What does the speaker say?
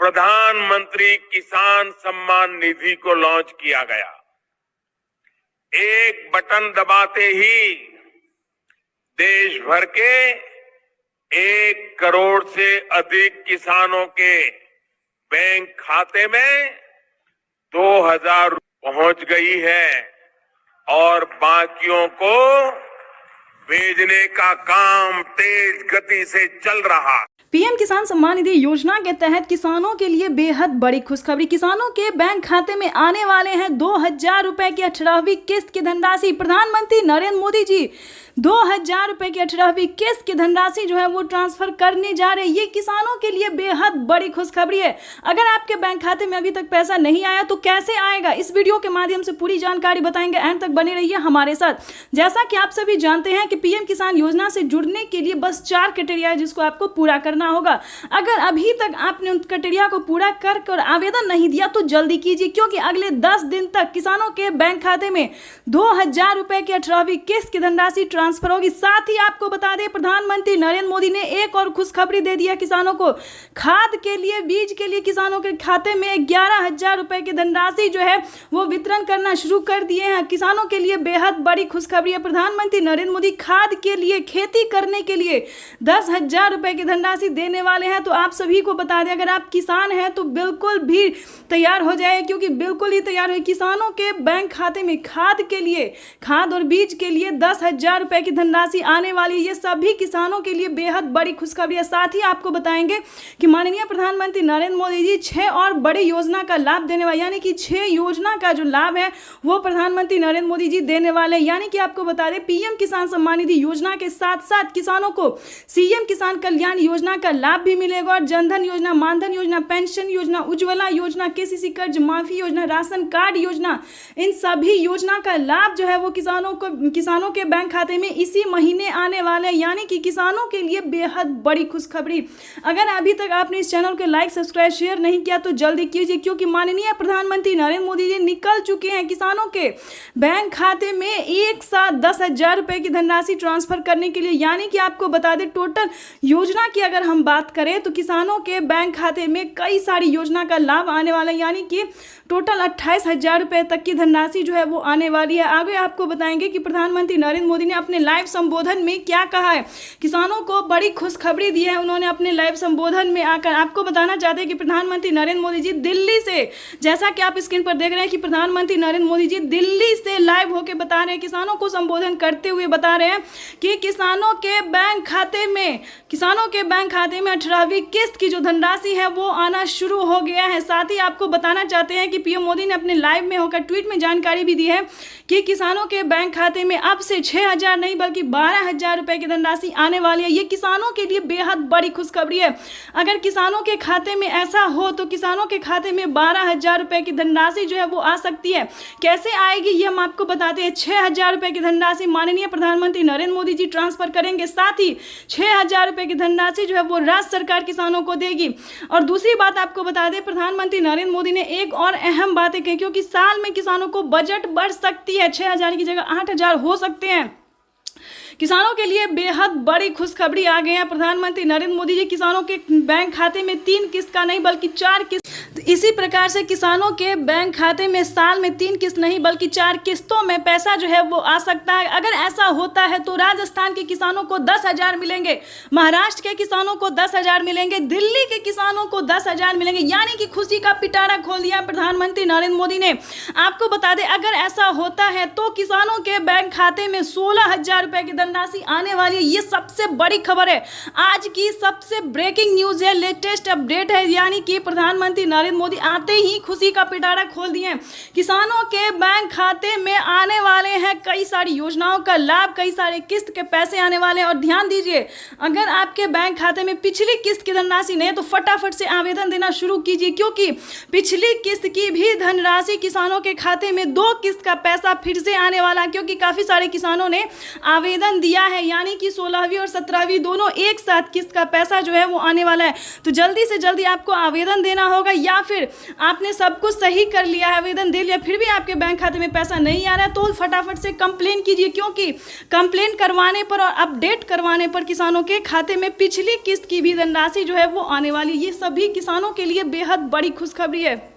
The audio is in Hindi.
प्रधानमंत्री किसान सम्मान निधि को लॉन्च किया गया। एक बटन दबाते ही देश भर के 1 करोड़ से अधिक किसानों के बैंक खाते में 2000 पहुंच गई है और बाकियों को भेजने का काम तेज गति से चल रहा है। पीएम किसान सम्मान निधि योजना के तहत किसानों के लिए बेहद बड़ी खुशखबरी। किसानों के बैंक खाते में आने वाले हैं 2000 रुपए की 18वीं किस्त की धनराशि। प्रधानमंत्री नरेंद्र मोदी जी 2000 रुपए की 18वीं किस्त की धनराशि जो है वो ट्रांसफर करने जा रहे हैं। ये किसानों के लिए बेहद बड़ी खुशखबरी है। अगर आपके बैंक खाते में अभी तक पैसा नहीं आया तो कैसे आएगा, इस वीडियो के माध्यम से पूरी जानकारी बताएंगे। एंड तक बने रहिए हमारे साथ। जैसा कि आप सभी जानते हैं कि पीएम किसान योजना से जुड़ने के लिए बस 4 क्राइटेरिया है जिसको आपको पूरा करना होगा। अगर अभी तक आपने उन क्राइटेरिया को पूरा कर आवेदन नहीं दिया तो जल्दी कीजिए, क्योंकि अगले 10 दिन तक किसानों के बैंक खाते में 2000 रुपए की 18वीं किस्त की धनराशि ट्रांसफर होगी। साथ ही आपको बता दें, प्रधानमंत्री नरेंद्र मोदी ने एक और खुशखबरी दे दिया किसानों को। खाद के लिए, बीज के लिए किसानों के खाते में 11,000 रुपए की धनराशि जो है वो वितरण करना शुरू कर दिए हैं। किसानों के लिए बेहद बड़ी खुशखबरी है। प्रधानमंत्री नरेंद्र मोदी खाद के लिए, खेती करने के लिए 10,000 रुपए की धनराशि देने वाले हैं। तो आप सभी को बता दें, अगर आप किसान हैं तो बिल्कुल भी तैयार हो जाए, क्योंकि बिल्कुल ही तैयार हो। किसानों के बैंक खाते में खाद के लिए, खाद और बीज के लिए 10,000 रुपए की धनराशि आने वाली है। ये सभी किसानों के लिए बेहद बड़ी खुशखबरी है। साथ ही आपको बताएंगे कि माननीय प्रधानमंत्री नरेंद्र मोदी जी 6 और बड़ी योजना का लाभ देने वाले, यानी कि 6 योजना का जो लाभ है वो प्रधानमंत्री नरेंद्र मोदी जी देने वाले हैं। यानी कि आपको बता दें, पीएम किसान सम्मान निधि योजना के साथ साथ किसानों को सीएम किसान कल्याण योजना का लाभ भी मिलेगा और जनधन योजना, मानधन योजना, पेंशन योजना, उज्ज्वला योजना, केसीसी कर्ज माफी योजना, राशन कार्ड योजना, इन सभी योजना का लाभ जो है वो किसानों के बैंक खाते में इसी महीने आने वाले हैं। यानी कि किसानों के लिए बेहद बड़ी खुशखबरी। अगर अभी तक आपने इस चैनल को लाइक, सब्सक्राइब, शेयर नहीं किया तो जल्दी कीजिए, क्योंकि माननीय प्रधानमंत्री नरेंद्र मोदी जी निकल चुके हैं किसानों के बैंक खाते में एक साथ 10,000 रुपए की धनराशि ट्रांसफर करने के लिए। यानी कि आपको बता दें, टोटल योजना की अगर हम बात करें तो किसानों के बैंक खाते में कई सारी योजना का लाभ आने वाला है। यानी कि टोटल 28,000 रुपए तक की धनराशि जो है वो आने वाली है। आगे आपको बताएंगे कि प्रधानमंत्री नरेंद्र मोदी ने अपने लाइव संबोधन में क्या कहा है। किसानों को बड़ी खुशखबरी दी है उन्होंने अपने लाइव संबोधन में आकर। आपको बताना चाहते हैं कि प्रधानमंत्री नरेंद्र मोदी जी दिल्ली से, जैसा कि आप स्क्रीन पर देख रहे हैं कि प्रधानमंत्री नरेंद्र मोदी जी दिल्ली से लाइव होकर बता रहे हैं, किसानों को संबोधन करते हुए बता रहे हैं कि किसानों के बैंक खाते में 18वीं किस्त की जो धनराशि है वो आना शुरू हो गया है। साथ ही आपको बताना चाहते हैं कि पीएम मोदी ने अपने लाइव में होकर ट्वीट में जानकारी भी दी है कि किसानों के बैंक खाते में अब से 6,000 नहीं बल्कि 12,000 रुपए की धनराशि आने वाली है। ये किसानों के लिए बेहद बड़ी खुशखबरी है। अगर किसानों के खाते में ऐसा हो तो किसानों के खाते में 12,000 रुपए की धनराशि जो है वो आ सकती है। कैसे आएगी ये हम आपको बताते हैं। 6,000 रुपए की धनराशि माननीय प्रधानमंत्री नरेंद्र मोदी जी ट्रांसफर करेंगे। साथ ही 6,000 रुपए की धनराशि जो है वो राज्य सरकार किसानों को देगी। और दूसरी बात आपको बता दें, प्रधानमंत्री नरेंद्र मोदी ने एक और अहम बातें कही, क्योंकि साल में किसानों को बजट बढ़ सकती है। 6,000 की जगह 8,000 हो सकते हैं। किसानों के लिए बेहद बड़ी खुशखबरी आ गई है। प्रधानमंत्री नरेंद्र मोदी जी किसानों के बैंक खाते में 3 किस्त का नहीं बल्कि 4 किस्त, इसी प्रकार से किसानों के बैंक खाते में साल में 3 किस्त नहीं बल्कि 4 किस्तों में पैसा जो है वो आ सकता है। अगर ऐसा होता है तो राजस्थान के किसानों को 10,000 मिलेंगे, महाराष्ट्र के किसानों को 10,000 मिलेंगे, दिल्ली के किसानों को 10,000 मिलेंगे। यानी कि खुशी का पिटारा खोल दिया प्रधानमंत्री नरेंद्र मोदी ने। आपको बता दें, अगर ऐसा होता है तो किसानों के बैंक खाते में 16,000 रुपए की धनराशि आने वाली है। ये सबसे बड़ी खबर है, आज की सबसे ब्रेकिंग न्यूज है, लेटेस्ट अपडेट है। यानी कि प्रधानमंत्री नरेंद्र मोदी आते ही खुशी का पिटारा खोल दिए। किसानों के बैंक खाते में आने वाले हैं कई सारी योजनाओं का लाभ, कई सारे किस्त के पैसे आने वाले हैं। और ध्यान दीजिए, अगर आपके बैंक खाते में पिछली किस्त की धनराशि नहीं है तो फटाफट से आवेदन देना शुरू कीजिए, क्योंकि पिछली किस्त की भी धनराशि किसानों के खाते में 2 किस्त का पैसा फिर से आने वाला है, क्योंकि काफी सारे किसानों ने आवेदन दिया है। यानी कि 16वीं और 17वीं दोनों एक साथ किस्त का पैसा जो है वो आने वाला है। तो जल्दी से जल्दी आपको आवेदन देना होगा। या फिर आपने सब कुछ सही कर लिया है, आवेदन दे लिया, फिर भी आपके बैंक खाते में पैसा नहीं आ रहा है, तो फटाफट से कंप्लेन कीजिए, क्योंकि कंप्लेन करवाने पर और अपडेट करवाने पर किसानों के खाते में पिछली किस्त की भी धनराशि जो है वो आने वाली। ये सभी किसानों के लिए बेहद बड़ी खुशखबरी है।